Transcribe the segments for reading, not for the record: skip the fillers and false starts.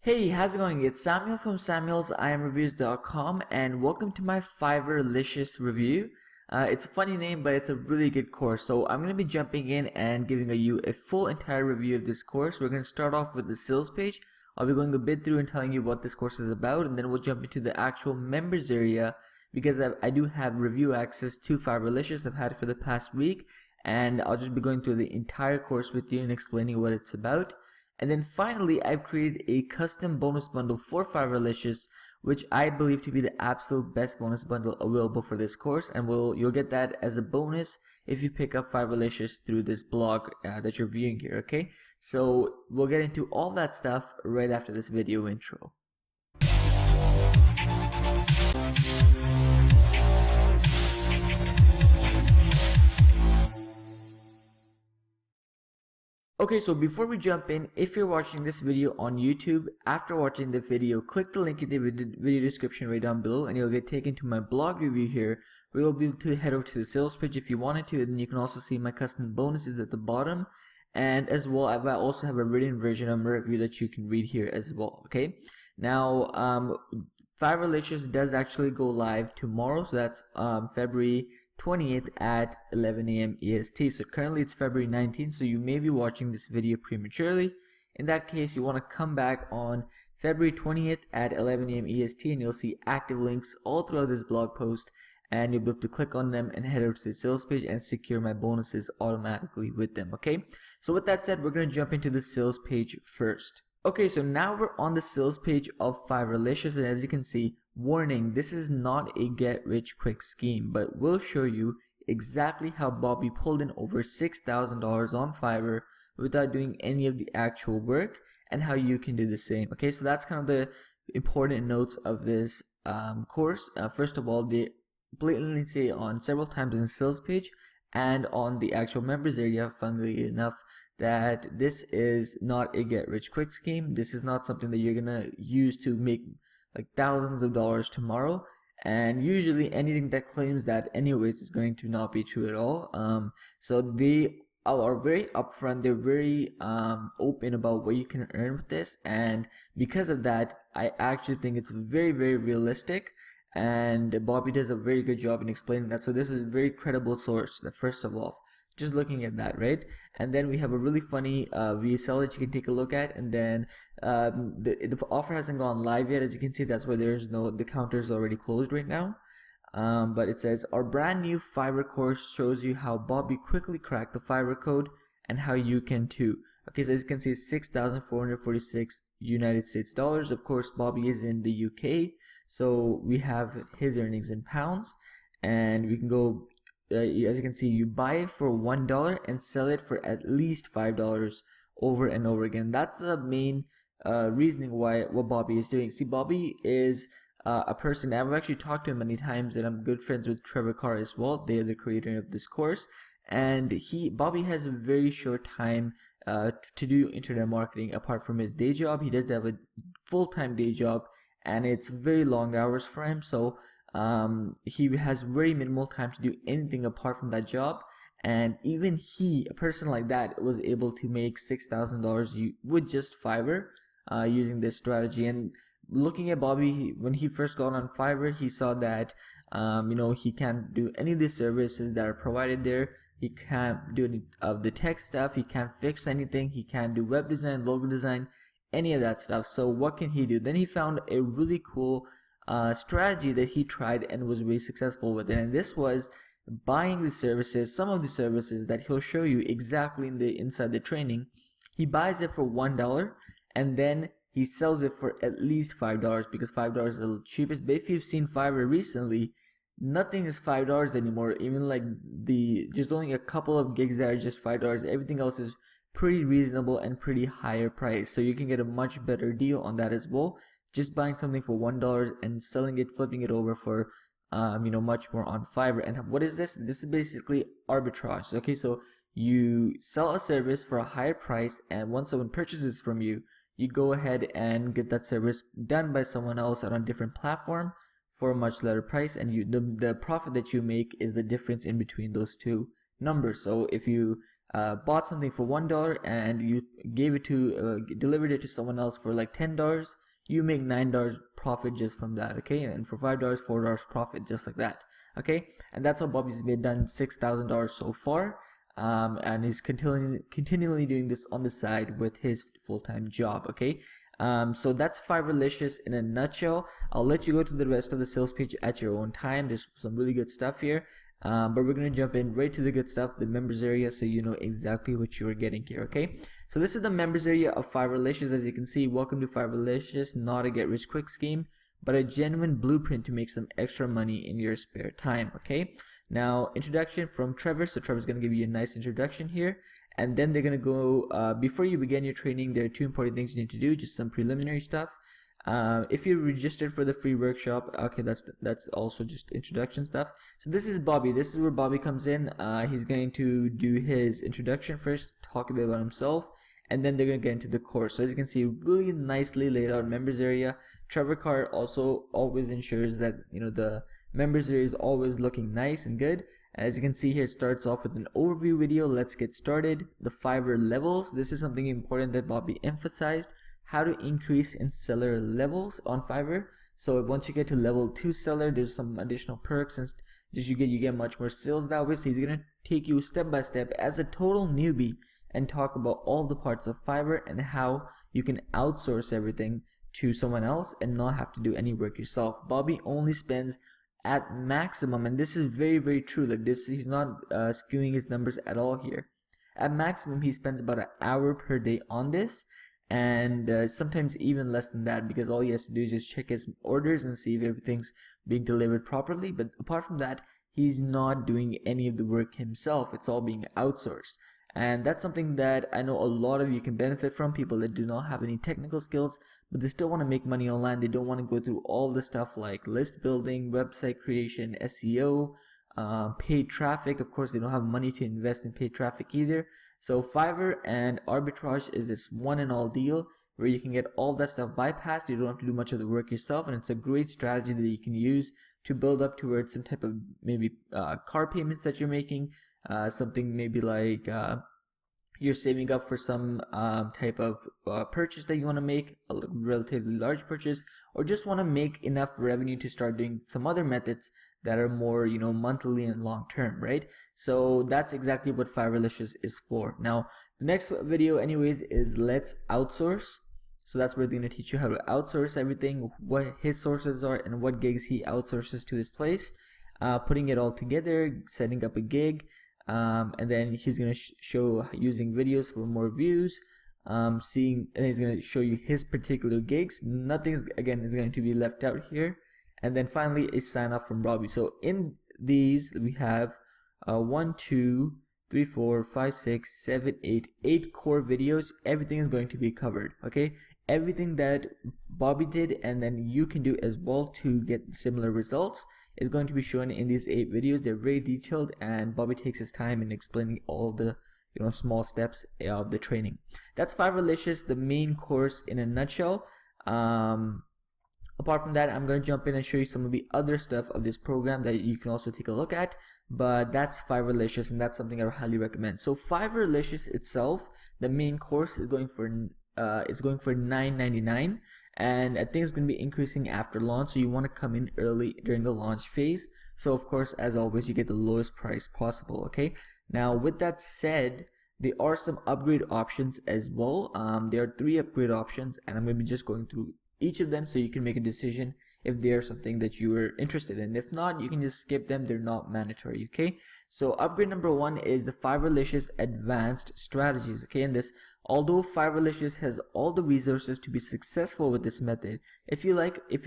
Hey, how's it going? It's Samuel from SamuelsIamReviews.com and welcome to my Fiverrlicious review. It's a funny name, but it's a really good course. So I'm going to be jumping in and giving you a full entire review of this course. We're going to start off with the sales page. I'll be going a bit through and telling you what this course is about, and then we'll jump into the actual members area because I do have review access to Fiverrlicious. I've had it for the past week, and I'll just be going through the entire course with you and explaining what it's about. And then finally, I've created a custom bonus bundle for Fiverrlicious, which I believe to be the absolute best bonus bundle available for this course. And you'll get that as a bonus if you pick up Fiverrlicious through this blog that you're viewing here, okay? So we'll get into all that stuff right after this video intro. Okay, so before we jump in, if you're watching this video on YouTube, after watching the video, click the link in the video description right down below and you'll get taken to my blog review here, where you'll be able to head over to the sales page if you wanted to, and then you can also see my custom bonuses at the bottom. And as well, I also have a written version of my review that you can read here as well, okay? Now, Fiverrlicious does actually go live tomorrow, so that's February 20th at 11 a.m. EST. So currently it's February 19th, so you may be watching this video prematurely. In that case, you want to come back on February 20th at 11 a.m. EST and you'll see active links all throughout this blog post, and you'll be able to click on them and head over to the sales page and secure my bonuses automatically with them, okay? So with that said, we're going to jump into the sales page first. Okay, so now we're on the sales page of Fiverrlicious, and as you can see, warning, this is not a get rich quick scheme, but we'll show you exactly how Bobby pulled in over $6,000 on Fiverr without doing any of the actual work, and how you can do the same. Okay, so that's kind of the important notes of this course. First of all, they blatantly say on several times in the sales page and on the actual members area, funnily enough, that this is not a get rich quick scheme. This is not something that you're gonna use to make like thousands of dollars tomorrow, and usually anything that claims that anyways is going to not be true at all. So they are very upfront, they're very open about what you can earn with this, and because of that, I actually think it's very realistic, and Bobby does a very good job in explaining that. So this is a very credible source, first of all, just looking at that, right? And then we have a really funny VSL that you can take a look at, and then the offer hasn't gone live yet, as you can see. That's why the counter is already closed right now. But it says our brand new Fiverr course shows you how Bobby quickly cracked the Fiverr code and how you can too. Okay, so as you can see, 6,446 United States dollars. Of course, Bobby is in the UK, so we have his earnings in pounds, and we can go. As you can see, you buy it for $1 and sell it for at least $5 over and over again. That's the main reasoning what Bobby is doing. See, Bobby is a person, I've actually talked to him many times, and I'm good friends with Trevor Carr as well. They are the creator of this course, and Bobby has a very short time to do internet marketing apart from his day job. He does have a full-time day job, and it's very long hours for him, so he has very minimal time to do anything apart from that job. And even a person like that, was able to make $6,000 with just Fiverr using this strategy. And looking at Bobby, when he first got on Fiverr, he saw that he can't do any of the services that are provided there. He can't do any of the tech stuff, he can't fix anything, he can't do web design, logo design, any of that stuff. So what can he do? Then he found a really cool strategy that he tried and was very successful with it, and this was buying the services, some of the services that he'll show you exactly inside the training. He buys it for $1 and then he sells it for at least $5, because $5 is the cheapest. But if you've seen Fiverr recently, nothing is $5 anymore. Even like just only a couple of gigs that are just $5. Everything else is pretty reasonable and pretty higher price, so you can get a much better deal on that as well, just buying something for $1 and selling it, flipping it over for much more on Fiverr. And what is this? This is basically arbitrage. Okay, so you sell a service for a higher price, and once someone purchases from you, you go ahead and get that service done by someone else on a different platform for a much lower price, and the profit that you make is the difference in between those two numbers. So if you bought something for $1 and you gave it to delivered it to someone else for like $10, you make $9 profit just from that. Okay, and for $5, $4 profit, just like that. Okay, and that's how Bobby's been done $6,000 so far. And he's continually doing this on the side with his full-time job. Okay, so that's Fiverrlicious in a nutshell. I'll let you go to the rest of the sales page at your own time. There's some really good stuff here, but we're gonna jump in right to the good stuff, the members area, so you know exactly what you are getting here. Okay, so this is the members area of Fiverrlicious. As you can see, welcome to Fiverrlicious, not a get rich quick scheme, but a genuine blueprint to make some extra money in your spare time. Okay, now introduction from Trevor. So Trevor's gonna give you a nice introduction here, and then they're gonna go before you begin your training, there are 2 important things you need to do, just some preliminary stuff. If you're registered for the free workshop, okay, that's also just introduction stuff. So this is Bobby. This is where Bobby comes in. He's going to do his introduction first, talk a bit about himself, and then they're going to get into the course. So as you can see, really nicely laid out members area. Trevor Card also always ensures that, you know, the members area is always looking nice and good. As you can see here, it starts off with an overview video. Let's get started. The Fiverr levels. This is something important that Bobby emphasized. How to increase in seller levels on Fiverr. So once you get to level 2 seller, there's some additional perks and just you get much more sales that way. So he's going to take you step by step as a total newbie and talk about all the parts of Fiverr and how you can outsource everything to someone else and not have to do any work yourself. Bobby only spends at maximum, and this is very, very true, like this, he's not skewing his numbers at all here. At maximum, he spends about an hour per day on this, and sometimes even less than that, because all he has to do is just check his orders and see if everything's being delivered properly. But apart from that, he's not doing any of the work himself. It's all being outsourced. And that's something that I know a lot of you can benefit from, people that do not have any technical skills, but they still want to make money online. They don't want to go through all the stuff like list building, website creation, SEO, paid traffic. Of course, they don't have money to invest in paid traffic either. So Fiverr and arbitrage is this one and all deal where you can get all that stuff bypassed. You don't have to do much of the work yourself, and it's a great strategy that you can use to build up towards some type of maybe car payments that you're making, something maybe like you're saving up for some type of purchase that you want to make, a relatively large purchase, or just want to make enough revenue to start doing some other methods that are more, you know, monthly and long term, right? So that's exactly what Fiverrlicious is for. Now, the next video anyways is let's outsource. So that's where they're going to teach you how to outsource everything, what his sources are, and what gigs he outsources to his place, putting it all together, setting up a gig, and then he's going to show using videos for more views, and he's going to show you his particular gigs. Nothing again is going to be left out here. And then finally a sign off from Robbie. So in these we have 1, 2, 3, 4, 5, 6, 7, 8 core videos. Everything is going to be covered. Okay, everything that Bobby did and then you can do as well to get similar results is going to be shown in these 8 videos. They're very detailed, and Bobby takes his time in explaining all the small steps of the training. That's Fiverrlicious, the main course in a nutshell. Apart from that, I'm going to jump in and show you some of the other stuff of this program that you can also take a look at, but that's Fiverrlicious, and that's something I highly recommend. So Fiverrlicious itself, the main course is going for $9.99, and I think it's going to be increasing after launch, so you want to come in early during the launch phase. So of course, as always, you get the lowest price possible. Okay, now with that said, there are some upgrade options as well. There are 3 upgrade options, and I'm going to be just going through each of them so you can make a decision if they're something that you are interested in. If not, you can just skip them. They're not mandatory. Okay, so upgrade number 1 is the Fiverrlicious advanced strategies. Okay, and this, although Fiverrlicious has all the resources to be successful with this method, if you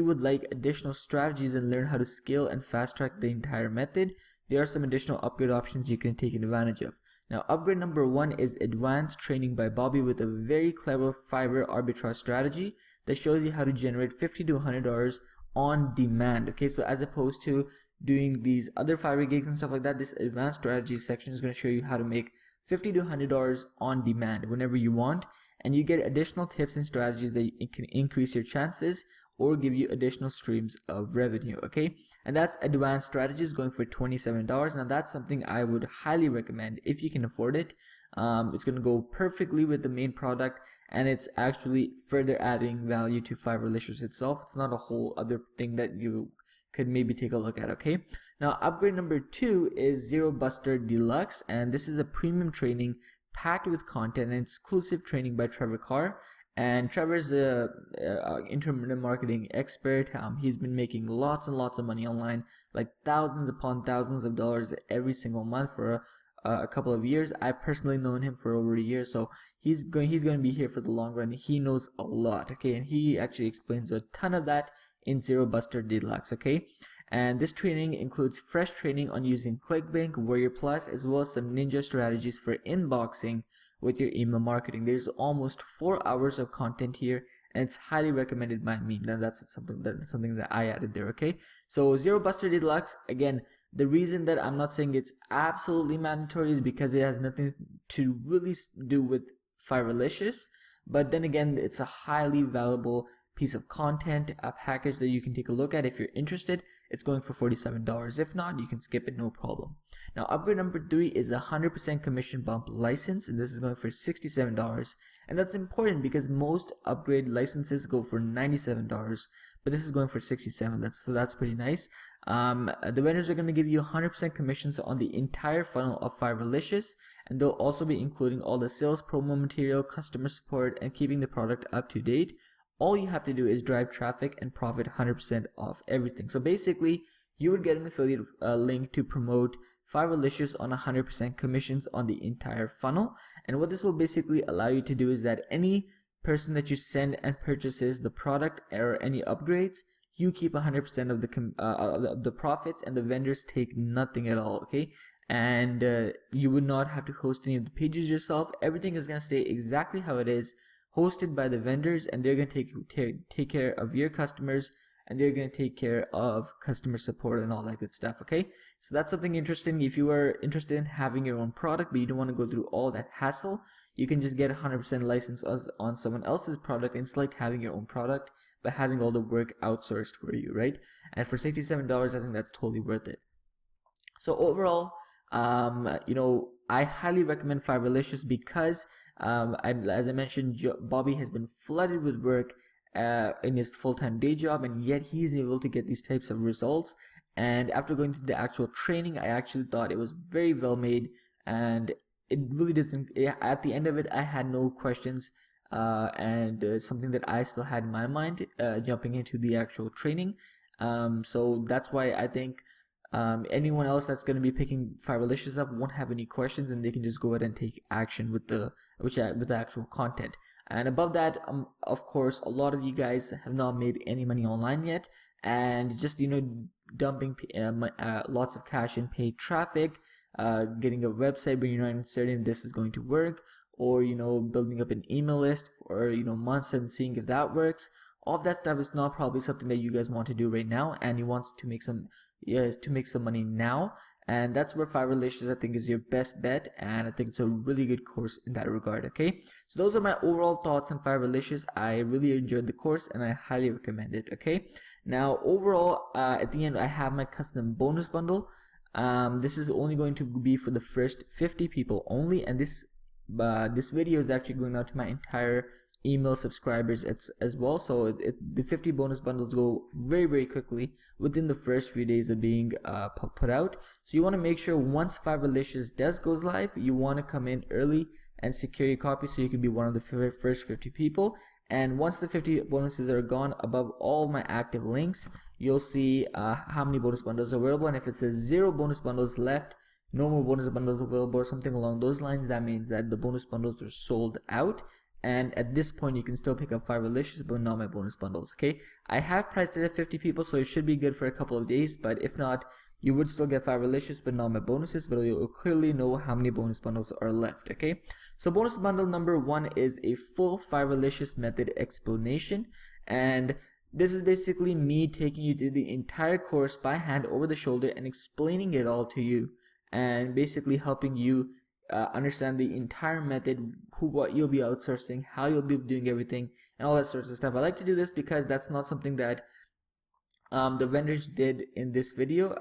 would like additional strategies and learn how to scale and fast track the entire method, there are some additional upgrade options you can take advantage of. Now, upgrade number 1 is advanced training by Bobby with a very clever Fiverr arbitrage strategy that shows you how to generate $50 to $100 on demand. Okay, so as opposed to doing these other Fiverr gigs and stuff like that, this advanced strategy section is going to show you how to make $50 to $100 on demand whenever you want. and you get additional tips and strategies that can increase your chances or give you additional streams of revenue. Okay, and that's advanced strategies going for $27. Now that's something I would highly recommend if you can afford it. It's going to go perfectly with the main product, and it's actually further adding value to Fiverrlicious itself. It's not a whole other thing that you could maybe take a look at. Okay, now upgrade number 2 is Zero Buster Deluxe, and this is a premium training packed with content and exclusive training by Trevor Carr. And Trevor's a internet marketing expert. He's been making lots and lots of money online, like thousands upon thousands of dollars every single month for a couple of years. I personally known him for over a year, so he's going to be here for the long run. He knows a lot, okay, and he actually explains a ton of that in Zero Buster Deluxe, okay. And this training includes fresh training on using ClickBank, Warrior Plus, as well as some ninja strategies for inboxing with your email marketing. There's almost 4 hours of content here, and it's highly recommended by me. Now that's something that I added there. Okay, so Zero Buster Deluxe, again, the reason that I'm not saying it's absolutely mandatory is because it has nothing to really do with Fiverrlicious, but then again, it's a highly valuable piece of content, a package that you can take a look at. If you're interested, it's going for $47. If not, you can skip it, no problem. Now upgrade number 3 is a 100% commission bump license, and this is going for $67, and that's important because most upgrade licenses go for $97, but this is going for $67. So that's pretty nice. The vendors are going to give you 100% commissions on the entire funnel of Fiverrlicious, and they'll also be including all the sales, promo material, customer support, and keeping the product up to date. All you have to do is drive traffic and profit 100% off everything. So basically, you would get an affiliate link to promote Fiverrlicious on 100% commissions on the entire funnel. And what this will basically allow you to do is that any person that you send and purchases the product or any upgrades, you keep 100% of the profits, and the vendors take nothing at all. Okay, and you would not have to host any of the pages yourself. Everything is going to stay exactly how it is, hosted by the vendors, and they're going to take care of your customers, and they're going to take care of customer support and all that good stuff. Okay, so that's something interesting. If you are interested in having your own product but you don't want to go through all that hassle, you can just get 100% license on someone else's product. It's like having your own product but having all the work outsourced for you, right? And for $67, I think that's totally worth it. So overall, I highly recommend Fiverrlicious because as I mentioned, Bobby has been flooded with work in his full-time day job, and yet he's able to get these types of results. And after going to the actual training, I actually thought it was very well made, and it really doesn't, at the end of it, I had no questions, and something that I still had in my mind jumping into the actual training. So that's why I think anyone else that's going to be picking Fiverrlicious up won't have any questions, and they can just go ahead and take action with the actual content. And above that, of course, a lot of you guys have not made any money online yet, and just dumping lots of cash in paid traffic, getting a website but you're not even certain this is going to work, or building up an email list for months and seeing if that works. All of that stuff is not probably something that you guys want to do right now, and you want to make some money now. And that's where Fiverrlicious, I think, is your best bet, and I think it's a really good course in that regard. Okay, so those are my overall thoughts on Fiverrlicious. I really enjoyed the course and I highly recommend it. Okay, now overall, at the end, I have my custom bonus bundle. This is only going to be for the first 50 people only, and this video is actually going out to my entire email subscribers as well. So the 50 bonus bundles go very, very quickly within the first few days of being put out. So you want to make sure once Fiverrlicious goes live, you want to come in early and secure your copy so you can be one of the first 50 people. And once the 50 bonuses are gone, above all my active links, you'll see how many bonus bundles are available. And if it says 0 bonus bundles left, no more bonus bundles available, or something along those lines, that means that the bonus bundles are sold out. And at this point, you can still pick up Fiverrlicious, but not my bonus bundles. Okay, I have priced it at 50 people, so it should be good for a couple of days. But if not, you would still get Fiverrlicious, but not my bonuses. But you'll clearly know how many bonus bundles are left. Okay, so bonus bundle number 1 is a full Fiverrlicious method explanation, and this is basically me taking you through the entire course by hand over the shoulder and explaining it all to you, and basically helping you understand the entire method, what you'll be outsourcing, how you'll be doing everything, and all that sorts of stuff. I like to do this because that's not something that the vendors did in this video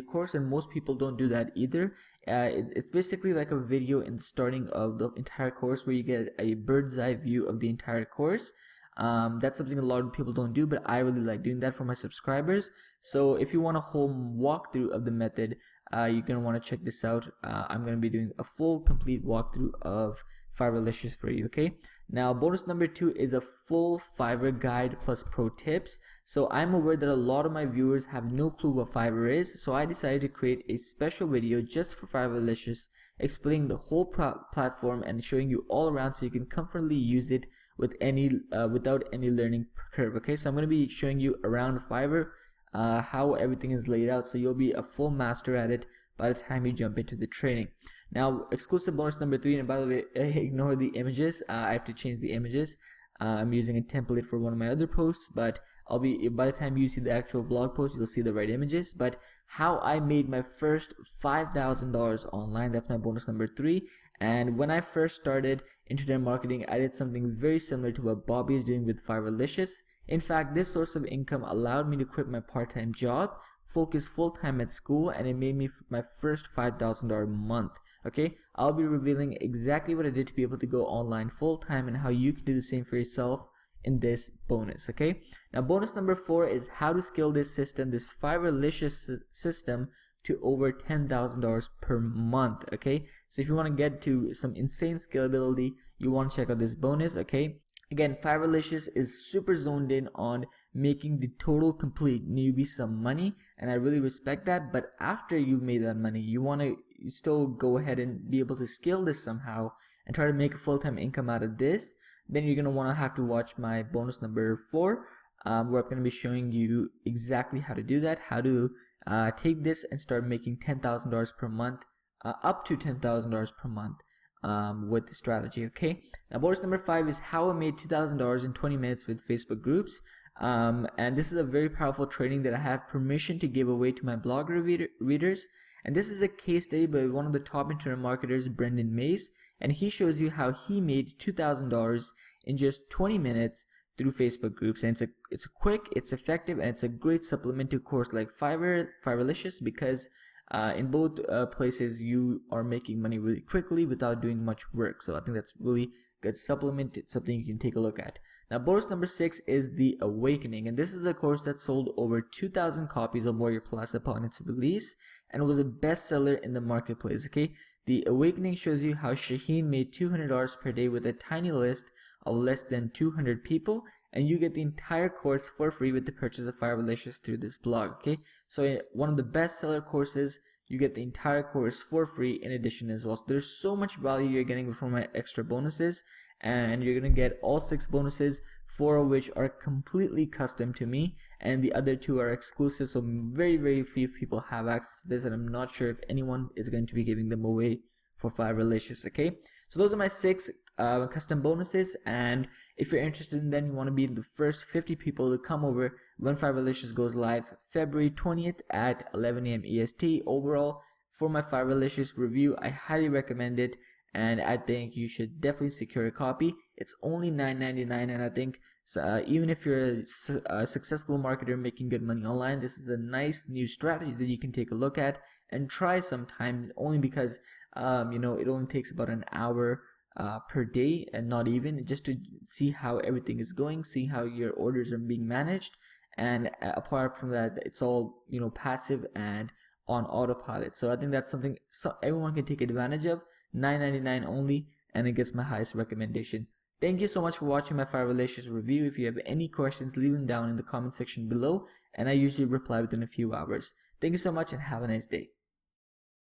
course, and most people don't do that either. It's basically like a video in the starting of the entire course where you get a bird's eye view of the entire course. That's something a lot of people don't do, but I really like doing that for my subscribers. So if you want a whole walkthrough of the method, you're going to want to check this out. I'm going to be doing a full complete walkthrough of Fiverrlicious for you. Okay, now bonus number 2 is a full Fiverr guide plus pro tips. So I'm aware that a lot of my viewers have no clue what Fiverr is, so I decided to create a special video just for Fiverrlicious, explaining the whole platform and showing you all around so you can comfortably use it with without any learning curve. Okay, so I'm going to be showing you around Fiverr, how everything is laid out, so you'll be a full master at it by the time you jump into the training. Now, exclusive bonus number 3, and by the way, ignore the images. I have to change the images. I'm using a template for one of my other posts, but by the time you see the actual blog post, you'll see the right images. But how I made my first $5,000 online, that's my bonus number 3. And when I first started internet marketing, I did something very similar to what Bobby is doing with Fiverrlicious. In fact, this source of income allowed me to quit my part-time job, focus full-time at school, and it made me my first $5,000 month. Okay, I'll be revealing exactly what I did to be able to go online full-time and how you can do the same for yourself in this bonus. Okay, now bonus number 4 is how to scale this system, this Fiverrlicious system, to over $10,000 per month. Okay, so if you want to get to some insane scalability, you want to check out this bonus. Okay, again, Fiverrlicious is super zoned in on making the total complete newbie some money, and I really respect that. But after you made that money, you want to still go ahead and be able to scale this somehow and try to make a full-time income out of this. Then you're going to want to have to watch my bonus number 4, where I'm going to be showing you exactly how to do that, how to take this and start making $10,000 per month, up to $10,000 per month. With the strategy. Okay, now bonus number 5 is how I made $2,000 in 20 minutes with Facebook groups, and this is a very powerful training that I have permission to give away to my blog readers. And this is a case study by one of the top internet marketers, Brendan Mays, and he shows you how he made $2,000 in just 20 minutes through Facebook groups. And it's quick, it's effective, and it's a great supplement to a course like Fiverrlicious, because in both places you are making money really quickly without doing much work. So I think that's really good supplement. It's something you can take a look at. Now bonus number 6 is the Awakening, and this is a course that sold over 2,000 copies of Warrior Plus upon its release and was a bestseller in the marketplace. Okay, the Awakening shows you how Shaheen made $200 per day with a tiny list of less than 200 people, and you get the entire course for free with the purchase of Fiverrlicious through this blog. Okay, so one of the bestseller courses, you get the entire course for free in addition as well. So there's so much value you're getting from my extra bonuses, and you're gonna get all 6 bonuses, 4 of which are completely custom to me, and the other 2 are exclusive. So very few people have access to this, and I'm not sure if anyone is going to be giving them away for Fiverrlicious. Okay, so those are my 6 custom bonuses, and if you're interested in them, you want to be in the first 50 people to come over when Fiverrlicious goes live February 20th at 11 AM EST. Overall, for my Fiverrlicious review, I highly recommend it, and I think you should definitely secure a copy. It's only $9.99, and I think even if you're a successful marketer making good money online, this is a nice new strategy that you can take a look at and try sometime, only because you know, it only takes about an hour per day, and not even, just to see how everything is going, see how your orders are being managed. And apart from that, it's all, you know, passive and on autopilot. So I think that's something everyone can take advantage of. $9.99 only, and it gets my highest recommendation. Thank you so much for watching my Fiverrlicious review. If you have any questions, leave them down in the comment section below, and I usually reply within a few hours. Thank you so much, and have a nice day.